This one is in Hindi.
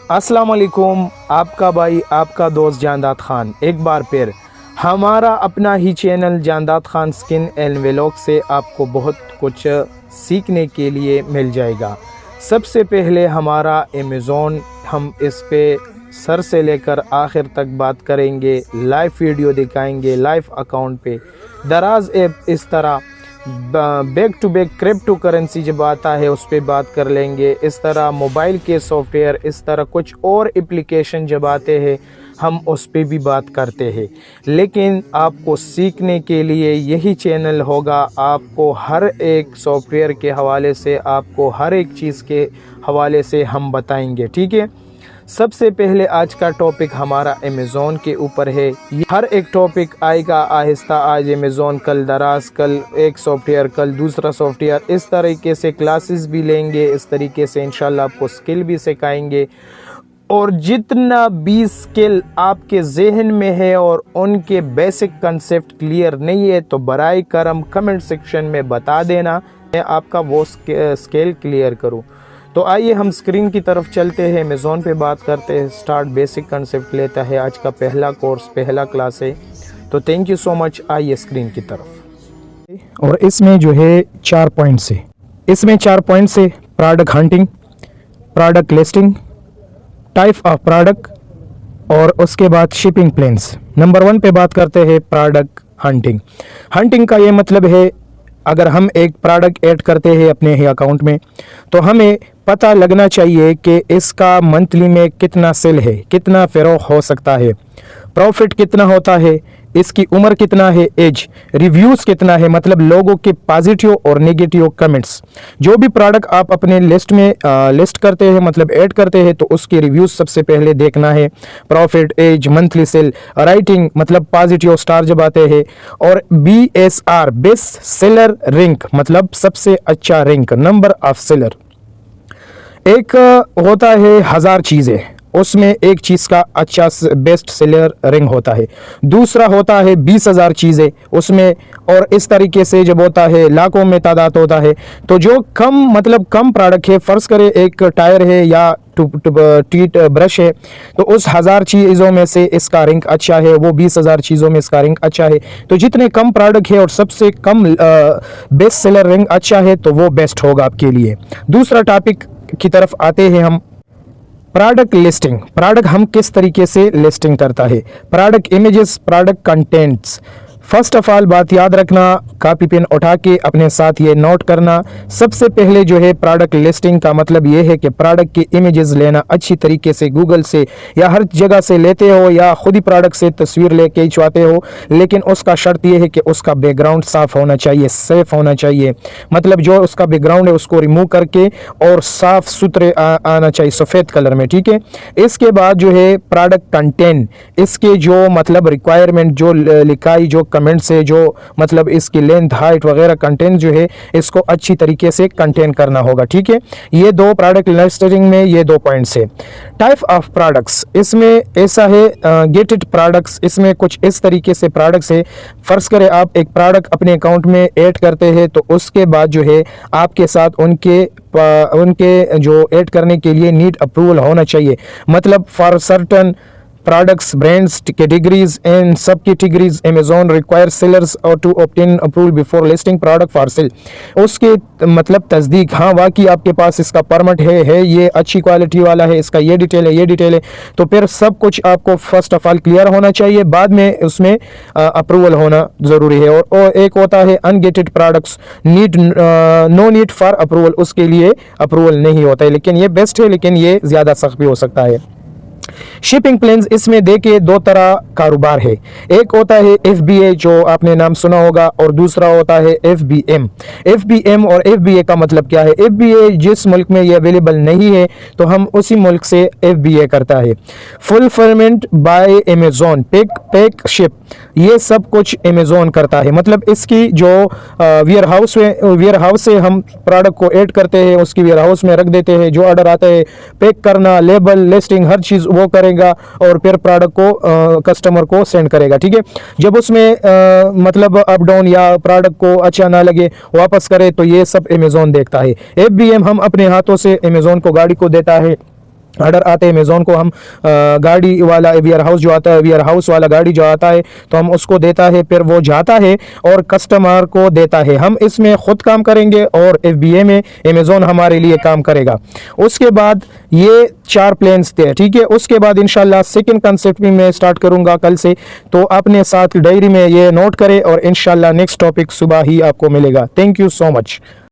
अस्सलाम वालेकुम, आपका भाई आपका दोस्त जानदाद खान एक बार फिर हमारा अपना ही channel Jandad Khan skin and vlog से आपको बहुत कुछ सीखने के लिए मिल जाएगा। सबसे पहले हमारा अमेज़ॉन, हम इस पे सर से लेकर आखिर तक बात करेंगे, लाइव वीडियो दिखाएंगे, लाइव अकाउंट पे दराज ऐप इस तरह back to back cryptocurrency जब आता है उस पर बात कर लेंगे। इस तरह मोबाइल के सॉफ्टवेयर, इस तरह कुछ और एप्लीकेशन जब आते हैं हम उस पर भी बात करते हैं। लेकिन आपको सीखने के लिए यही चैनल होगा। आपको हर एक सॉफ्टवेयर के हवाले से, आपको हर एक चीज़ के हवाले से हम बताएंगे, ठीक है। सबसे पहले आज का टॉपिक हमारा अमेज़ॉन के ऊपर है। हर एक टॉपिक आएगा आहिस्ता, आज अमेज़ॉन, कल दराज, कल एक सॉफ्टवेयर, कल दूसरा सॉफ्टवेयर, इस तरीके से क्लासेस भी लेंगे। इस तरीके से इंशाल्लाह आपको स्किल भी सिखाएंगे। और जितना भी स्किल आपके जहन में है और उनके बेसिक कंसेप्ट क्लियर नहीं है तो बराए करम कमेंट सेक्शन में बता देना, मैं आपका वो स्किल क्लियर करूँ। तो आइए हम स्क्रीन की तरफ चलते हैं, अमेज़ॉन पे बात करते हैं। स्टार्ट बेसिक कंसेप्ट लेता है आज का पहला कोर्स, पहला क्लास है। तो थैंक यू सो मच। आइए स्क्रीन की तरफ। और इसमें जो है 4 पॉइंट्स है। इसमें 4 पॉइंट्स है: product hunting, product listing, type of product और उसके बाद शिपिंग प्लान्स। नंबर 1 पे बात करते हैं प्रोडक्ट हंटिंग। हंटिंग का ये मतलब है, अगर हम एक प्रोडक्ट ऐड करते हैं अपने ही अकाउंट में तो हमें पता लगना चाहिए कि इसका मंथली में कितना सेल है, कितना फ़रोख्त हो सकता है, प्रॉफिट कितना होता है, इसकी उम्र कितना है, एज, रिव्यूज़ कितना है, मतलब लोगों के पॉजिटिव और नेगेटिव कमेंट्स। जो भी प्रोडक्ट आप अपने लिस्ट में लिस्ट करते हैं, मतलब ऐड करते हैं, तो उसके रिव्यूज़ सबसे पहले देखना है। Profit, age, monthly sale, rating, मतलब पॉजिटिव स्टार जब आते हैं, और BSR, बेस्ट सेलर रैंक, मतलब सबसे अच्छा रैंक, नंबर ऑफ सेलर। एक होता है 1000 चीज़ें, उसमें एक चीज़ का अच्छा बेस्ट सेलर रैंक होता है। दूसरा होता है 20,000 चीज़ें उसमें, और इस तरीके से जब होता है लाखों में तादाद होता है। तो जो कम, मतलब कम प्रोडक्ट है, फ़र्ज़ करें एक टायर है या टीट ब्रश है, तो उस 1000 चीज़ों में से इसका रैंक अच्छा है, वो 20,000 चीज़ों में इसका रैंक अच्छा है। तो जितने कम प्रोडक्ट है और सबसे कम बेस्ट सेलर रैंक अच्छा है तो वो बेस्ट होगा आपके लिए। दूसरा टॉपिक की तरफ आते हैं हम, प्रोडक्ट लिस्टिंग। प्रोडक्ट हम किस तरीके से लिस्टिंग करता है, product images, product contents. First of all बात याद रखना, कॉपी पेन उठा के अपने साथ ये नोट करना। सबसे पहले जो है प्रोडक्ट लिस्टिंग का मतलब ये है कि प्रोडक्ट की इमेजेस लेना अच्छी तरीके से, गूगल से या हर जगह से लेते हो या खुद ही प्रोडक्ट से तस्वीर लेके खिंचवाते हो, लेकिन उसका शर्त ये है कि उसका बैकग्राउंड साफ़ होना चाहिए, सेफ होना चाहिए। मतलब जो उसका बैकग्राउंड है उसको रिमूव करके और साफ़ सुथरे आना चाहिए, सफ़ेद कलर में, ठीक है। इसके बाद जो है प्रोडक्ट कंटेंट, इसके जो मतलब रिक्वायरमेंट, जो लिखाई, जो कमेंट से, जो मतलब इसकी लेंथ, हाइट वगैरह कंटेंट जो है इसको अच्छी तरीके से कंटेन करना होगा, ठीक है। ये 2 प्रोडक्ट लिस्टिंग में ये 2 पॉइंट्स है। टाइप ऑफ प्रोडक्ट्स, इसमें ऐसा है गेटेड प्रोडक्ट्स, इसमें कुछ इस तरीके से प्रोडक्ट्स है। फ़र्ज़ करें आप एक प्रोडक्ट अपने अकाउंट में ऐड करते हैं तो उसके बाद जो है आपके साथ उनके जो ऐड करने के लिए नीड अप्रूवल होना चाहिए। मतलब for certain products, brands, categories and subcategories Amazon requires sellers or to obtain approval before listing product for sale। उसके मतलब तस्दीक, हाँ वाकई आपके पास इसका परमिट है, ये अच्छी क्वालिटी वाला है, इसका ये डिटेल है, ये डिटेल है, तो फिर सब कुछ आपको फर्स्ट ऑफ ऑल क्लियर होना चाहिए, बाद में उसमें अप्रूवल होना ज़रूरी है। और एक होता है ungated products, no need for approval, उसके लिए अप्रूवल नहीं होता है, लेकिन ये बेस्ट है, लेकिन ये ज़्यादा सख्त भी हो सकता है। शिपिंग प्लान्स, इसमें देखिए 2 तरह कारोबार है। एक होता है FBA, जो आपने नाम सुना होगा, और दूसरा होता है FBM। FBM और FBA का मतलब क्या है? FBA जिस मुल्क में ये अवेलेबल नहीं है तो हम उसी मुल्क से FBA करता है। Fulfilment bye Amazon, pack ship, ये सब कुछ अमेज़ॉन करता है। मतलब इसकी जो वेयर हाउस से हम प्रोडक्ट को ऐड करते हैं, उसकी वेयर हाउस में रख देते हैं, जो ऑर्डर आता है पैक करना, लेबल, लिस्टिंग, हर चीज़ वो करेगा और फिर प्रोडक्ट को कस्टमर को सेंड करेगा, ठीक है। जब उसमें मतलब अप डाउन या प्रोडक्ट को अच्छा ना लगे वापस करे तो ये सब अमेज़ॉन देखता है। FBM हम अपने हाथों से अमेज़ॉन को गाड़ी को देता है ऑर्डर आते हैं अमेज़ोन को, हम गाड़ी वाला वेयर हाउस जो आता है, वेयर हाउस वाला गाड़ी जो आता है तो हम उसको देता है, फिर वो जाता है और कस्टमर को देता है। हम इसमें ख़ुद काम करेंगे और FBA में अमेज़ोन हमारे लिए काम करेगा। उसके बाद ये 4 प्लान्स थे, ठीक है। उसके बाद इंशाल्लाह सेकंड कंसेप्ट भी मैं स्टार्ट करूँगा कल से, तो अपने साथ डायरी में ये नोट करें और इंशाल्लाह नेक्स्ट टॉपिक सुबह ही आपको मिलेगा। Thank you so much.